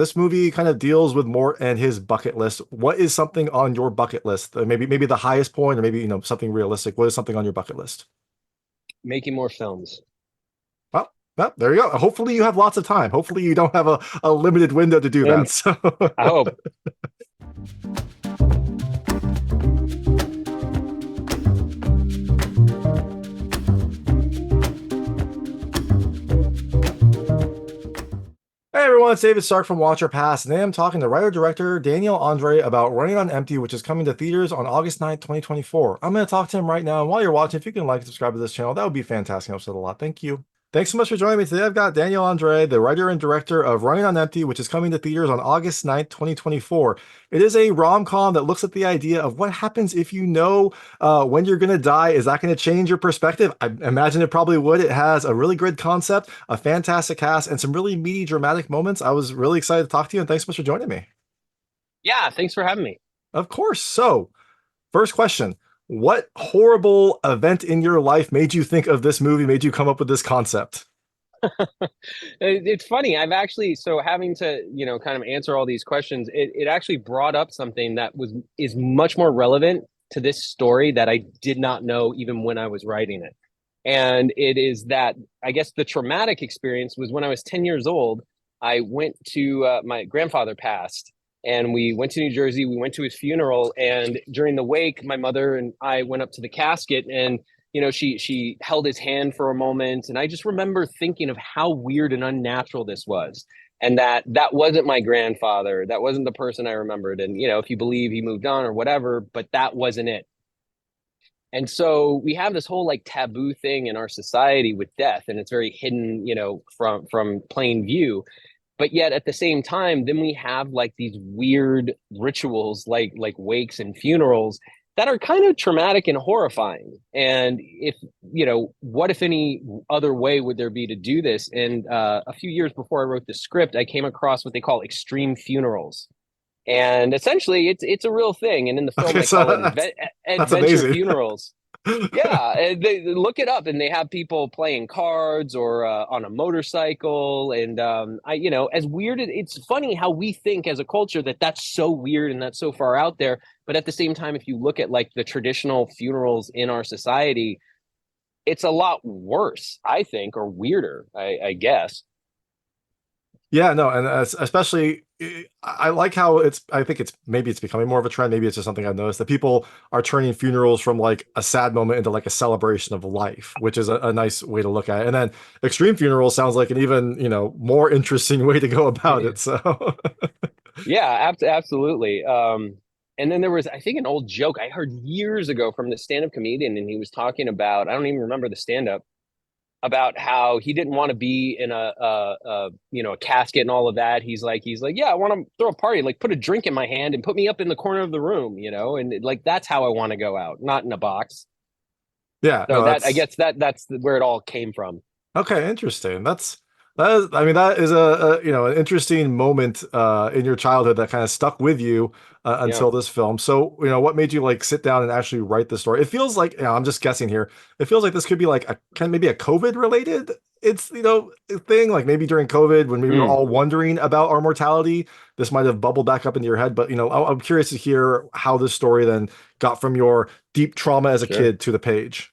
This movie kind of deals with Mort and his bucket list. What is something on your bucket list? Maybe the highest point, or maybe something realistic. What is something on your bucket list? Making more films. Well, there you go. Hopefully you have lots of time. Hopefully you don't have a limited window to do that. And So I hope. Hey everyone, it's David Stark from Watcher Pass, and today I'm talking to writer-director Daniel Andre about Running on Empty, which is coming to theaters on August 9th, 2024. I'm going to talk to him right now, and while you're watching, if you can like and subscribe to this channel, that would be fantastic. Helps out a lot. Thank you. Thanks so much for joining me today. I've got Daniel Andre, the writer and director of Running on Empty, which is coming to theaters on August 9th, 2024. It is a rom-com that looks at the idea of what happens if you know when you're going to die. Is that going to change your perspective? I imagine it probably would. It has a really good concept, a fantastic cast, and some really meaty, dramatic moments. I was really excited to talk to you, and thanks so much for joining me. Yeah, thanks for having me. Of course. So, first question. What horrible event in your life made you think of this movie, made you come up with this concept? It's funny. I've actually, so having to, kind of answer all these questions, it actually brought up something that is much more relevant to this story that I did not know even when I was writing it. And it is that I guess the traumatic experience was when I was 10 years old. I went to my grandfather passed, and we went to New Jersey. We went to his funeral, and during the wake, my mother and I went up to the casket, and she held his hand for a moment, and I just remember thinking of how weird and unnatural this was, and that wasn't my grandfather. That wasn't the person I remembered. And if you believe he moved on or whatever, but that wasn't it. And so we have this whole like taboo thing in our society with death, and it's very hidden, from plain view. But yet at the same time, then we have like these weird rituals like wakes and funerals that are kind of traumatic and horrifying. And if, what if any other way would there be to do this? And a few years before I wrote the script, I came across what they call extreme funerals. And essentially it's a real thing. And in the film, Okay, they so call it that's adventure amazing. funerals. Yeah, and they look it up, and they have people playing cards or on a motorcycle. And as weird as it's funny how we think as a culture that that's so weird and that's so far out there. But at the same time, if you look at like the traditional funerals in our society, it's a lot worse, I think, or weirder, I guess. Yeah, no, and especially I like how I think maybe it's becoming more of a trend. Maybe it's just something I've noticed that people are turning funerals from like a sad moment into like a celebration of life, which is a nice way to look at it. And then extreme funeral sounds like an even, more interesting way to go about it. So Yeah, absolutely. And then there was, I think, an old joke I heard years ago from the stand-up comedian, and he was talking about, I don't even remember the stand-up, about how he didn't want to be in a casket and all of that. He's like, yeah, I want to throw a party, like put a drink in my hand and put me up in the corner of the room, and like that's how I want to go out, not in a box. yeah, So no, that I that's guess that's where it all came from. okay, interesting. That is, I mean, that is an interesting moment in your childhood that kind of stuck with you Yeah. until this film. So, what made you like sit down and actually write the story? It feels like, I'm just guessing here. It feels like this could be like a kind of maybe a COVID related thing, like maybe during COVID when we were Mm, all wondering about our mortality, this might have bubbled back up into your head. But, I'm curious to hear how this story then got from your deep trauma as a sure. kid to the page.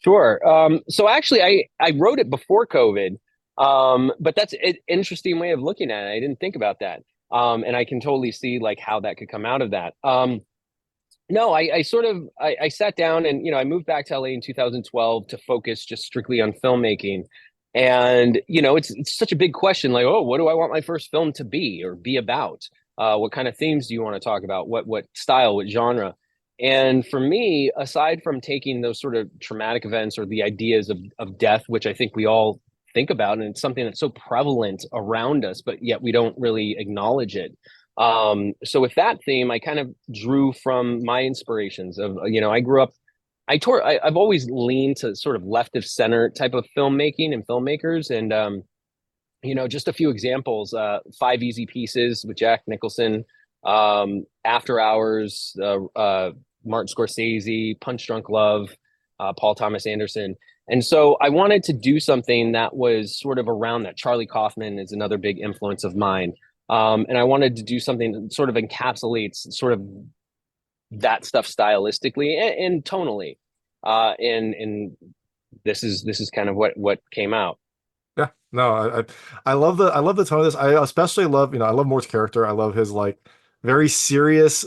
Sure. So actually, I wrote it before COVID, but that's an interesting way of looking at it. I didn't think about that, and I can totally see like how that could come out of that. No, I sort of I sat down, and I moved back to LA in 2012 to focus just strictly on filmmaking. And it's such a big question, like, oh, what do I want my first film to be or be about? What kind of themes do you want to talk about? What style, what genre? And for me, aside from taking those sort of traumatic events or the ideas of death, which I think we all think about, and it's something that's so prevalent around us, but yet we don't really acknowledge it. So with that theme, I kind of drew from my inspirations of, I grew up, I've always leaned to sort of left of center type of filmmaking and filmmakers. And, just a few examples, Five Easy Pieces with Jack Nicholson, After Hours, Martin Scorsese, Punch Drunk Love, Paul Thomas Anderson. And so I wanted to do something that was sort of around that. Charlie Kaufman is another big influence of mine. And I wanted to do something that sort of encapsulates sort of that stuff stylistically and tonally. And this is kind of what came out. Yeah, no, I love the tone of this. I especially love, I love Mort's character. I love his like very serious,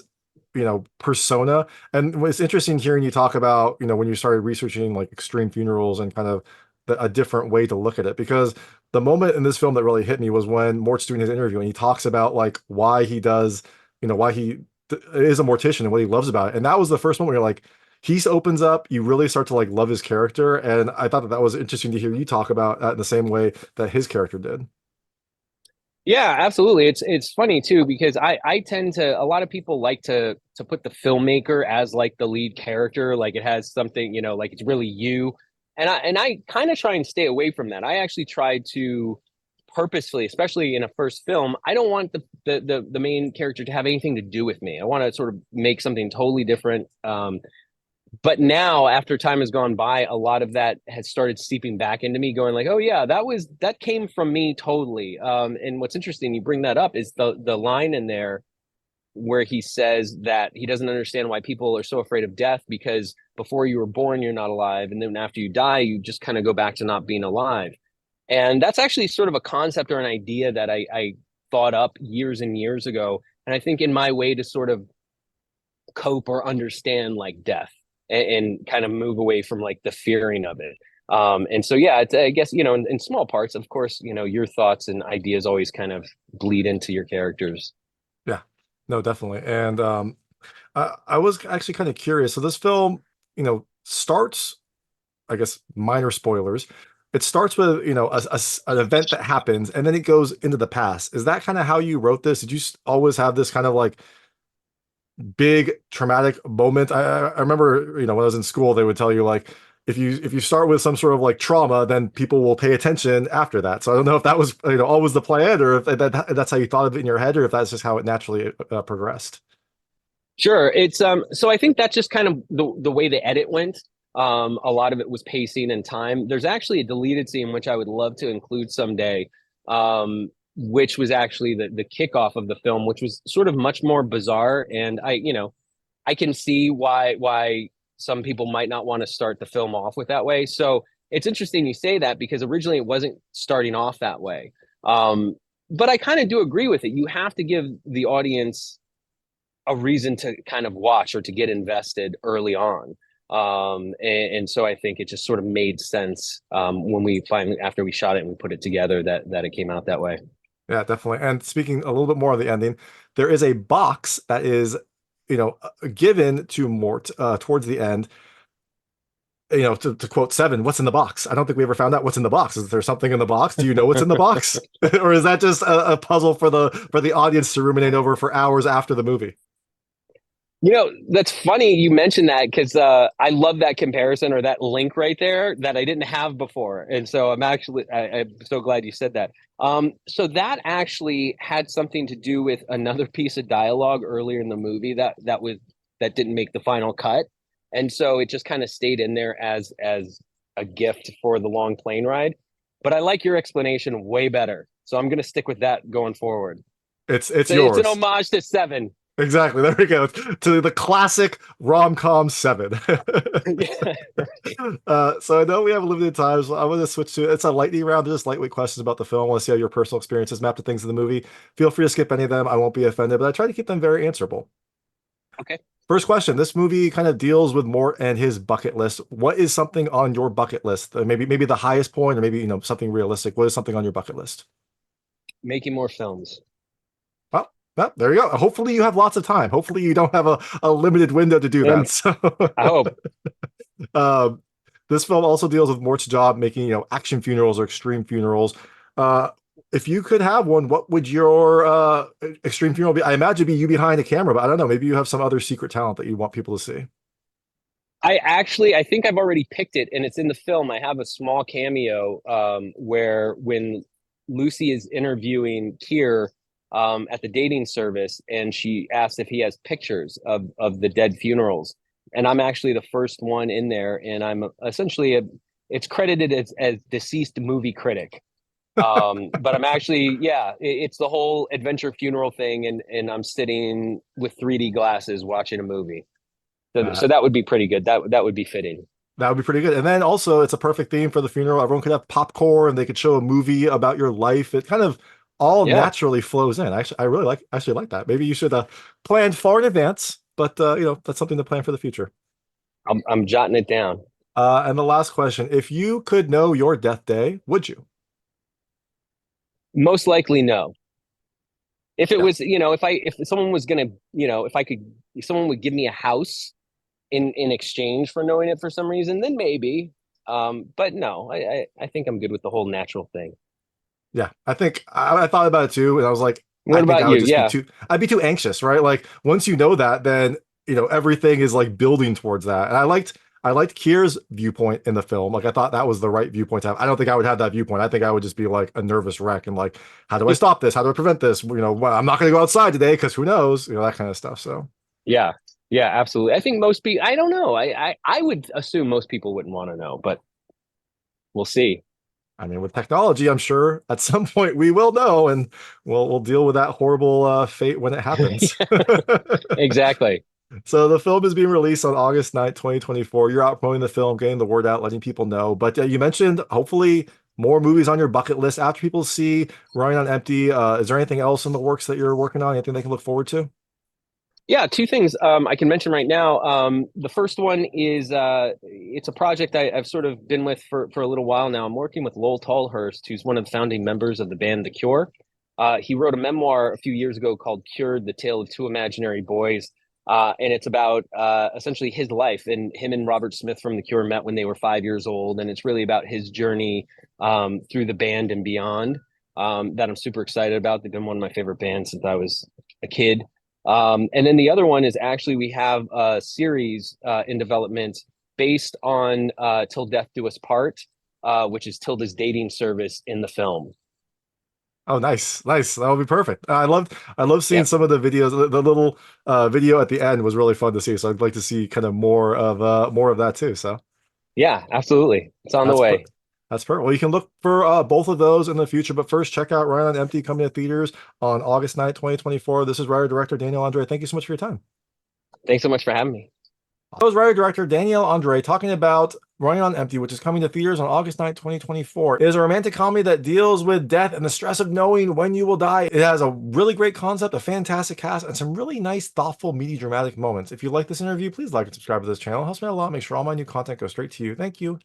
persona. And it's interesting hearing you talk about, when you started researching like extreme funerals and kind of a different way to look at it. Because the moment in this film that really hit me was when Mort's doing his interview and he talks about like why he does, why he is a mortician and what he loves about it. And that was the first moment where you're like, he opens up, you really start to like love his character, and I thought that that was interesting to hear you talk about that in the same way that his character did. Yeah, absolutely. It's funny too because I tend to, a lot of people like to put the filmmaker as like the lead character, like it has something, like it's really you. And I kind of try and stay away from that. I actually try to purposefully, especially in a first film, I don't want the main character to have anything to do with me. I want to sort of make something totally different. But now after time has gone by, a lot of that has started seeping back into me, going like, oh yeah, that came from me totally. And what's interesting, you bring that up, is the line in there where he says that he doesn't understand why people are so afraid of death, because before you were born you're not alive, and then after you die you just kind of go back to not being alive. And that's actually sort of a concept or an idea that I thought up years and years ago, and I think in my way to sort of cope or understand like death, and kind of move away from like the fearing of it. And so, yeah, I guess, in small parts, of course, your thoughts and ideas always kind of bleed into your characters. Yeah, no, definitely. And I was actually kind of curious. So this film, starts, I guess, minor spoilers. It starts with, an event that happens, and then it goes into the past. Is that kind of how you wrote this? Did you always have this kind of like big traumatic moment? I remember, when I was in school, they would tell you like if you start with some sort of like trauma, then people will pay attention after that. So I don't know if that was always the plan, or if that's how you thought of it in your head, or if that's just how it naturally progressed. Sure. It's so I think that's just kind of the way the edit went. A lot of it was pacing and time. There's actually a deleted scene which I would love to include someday, which was actually the kickoff of the film, which was sort of much more bizarre. And I can see why some people might not want to start the film off with that way. So it's interesting you say that, because originally it wasn't starting off that way. But I kind of do agree with it. You have to give the audience a reason to kind of watch or to get invested early on. And so I think it just sort of made sense, when we finally, after we shot it and we put it together, that it came out that way. Yeah, definitely. And speaking a little bit more of the ending, there is a box that is, given to Mort towards the end. To quote Seven, what's in the box? I don't think we ever found out what's in the box. Is there something in the box? Do you know what's in the box? Or is that just a puzzle for the audience to ruminate over for hours after the movie? That's funny you mentioned that, because I love that comparison or that link right there that I didn't have before. And so I'm so glad you said that. So that actually had something to do with another piece of dialogue earlier in the movie that didn't make the final cut. And so it just kind of stayed in there as a gift for the long plane ride. But I like your explanation way better. So I'm going to stick with that going forward. It's It's an yours. homage to Seven. Exactly. There we go. To the classic rom-com Seven. So I know we have limited time, so I'm going to switch to it's a lightning round. There's just lightweight questions about the film. I want to see how your personal experiences map to things in the movie. Feel free to skip any of them. I won't be offended, but I try to keep them very answerable. Okay. First question. This movie kind of deals with Mort and his bucket list. What is something on your bucket list? Maybe the highest point, or maybe something realistic. What is something on your bucket list? Making more films. Well, there you go. Hopefully you have lots of time. Hopefully you don't have a limited window to do that. And So I hope. um, this film also deals with Mort's job making, action funerals or extreme funerals. Uh, if you could have one, what would your extreme funeral be? I imagine it'd be you behind the camera, but I don't know. Maybe you have some other secret talent that you want people to see. I think I've already picked it, and it's in the film. I have a small cameo, where when Lucy is interviewing Keir, at the dating service, and she asks if he has pictures of the dead funerals, and I'm actually the first one in there, and I'm essentially it's credited as deceased movie critic. But I'm actually, yeah, it's the whole adventure funeral thing, and I'm sitting with 3D glasses watching a movie. So that would be pretty good. That would be fitting. That would be pretty good. And then also, it's a perfect theme for the funeral. Everyone could have popcorn. They could show a movie about your life. It kind of all Yeah, naturally flows in. Actually, I really like that. Maybe you should plan far in advance, but that's something to plan for the future. I'm jotting it down. And the last question: if you could know your death day, would you? Most likely, no. If it Yeah, was, if someone was gonna, if someone would give me a house in exchange for knowing it for some reason, then maybe. But no, I think I'm good with the whole natural thing. yeah. I think I thought about it too, and I was like, I What think about I would you? just be Yeah, too. I'd be too anxious, right? Like once you know that, then everything is like building towards that. And I liked Keir's viewpoint in the film. Like I thought that was the right viewpoint to have. I don't think I would have that viewpoint. I think I would just be like a nervous wreck and like, how do I stop this? How do I prevent this? Well, I'm not going to go outside today because who knows? That kind of stuff. So. yeah, yeah, absolutely. I think most people. I don't know. I would assume most people wouldn't want to know, but we'll see. I mean, with technology, I'm sure at some point we will know, and we'll deal with that horrible fate when it happens. Exactly. So the film is being released on August 9th, 2024. You're out promoting the film, getting the word out, letting people know. But you mentioned hopefully more movies on your bucket list after people see Running on Empty. Is there anything else in the works that you're working on? Anything they can look forward to? Yeah, two things I can mention right now. The first one is it's a project I've sort of been with for a little while now. I'm working with Lowell Tolhurst, who's one of the founding members of the band The Cure. He wrote a memoir a few years ago called Cured, The Tale of Two Imaginary Boys. And it's about essentially his life. And him and Robert Smith from The Cure met when they were 5 years old. And it's really about his journey through the band and beyond that I'm super excited about. They've been one of my favorite bands since I was a kid. And then the other one is actually we have a series in development based on Till Death Do Us Part, which is Tilda's dating service in the film. Oh, nice, nice. That would be perfect. I love seeing Yep. some of the videos. The little video at the end was really fun to see. So I'd like to see kind of more of that too. So. Yeah, absolutely. It's on the That's per way. that's perfect. Well, you can look for both of those in the future, but first check out Ryan on Empty coming to theaters on August 9th, 2024. This is writer director Daniel Andre. Thank you so much for your time. Thanks so much for having me. That was writer director Daniel Andre talking about Running on Empty, which is coming to theaters on August 9th, 2024. It is a romantic comedy that deals with death and the stress of knowing when you will die. It has a really great concept, a fantastic cast, and some really nice, thoughtful, meaty, dramatic moments. If you like this interview, please like and subscribe to this channel. It helps me out a lot. Make sure all my new content goes straight to you. Thank you.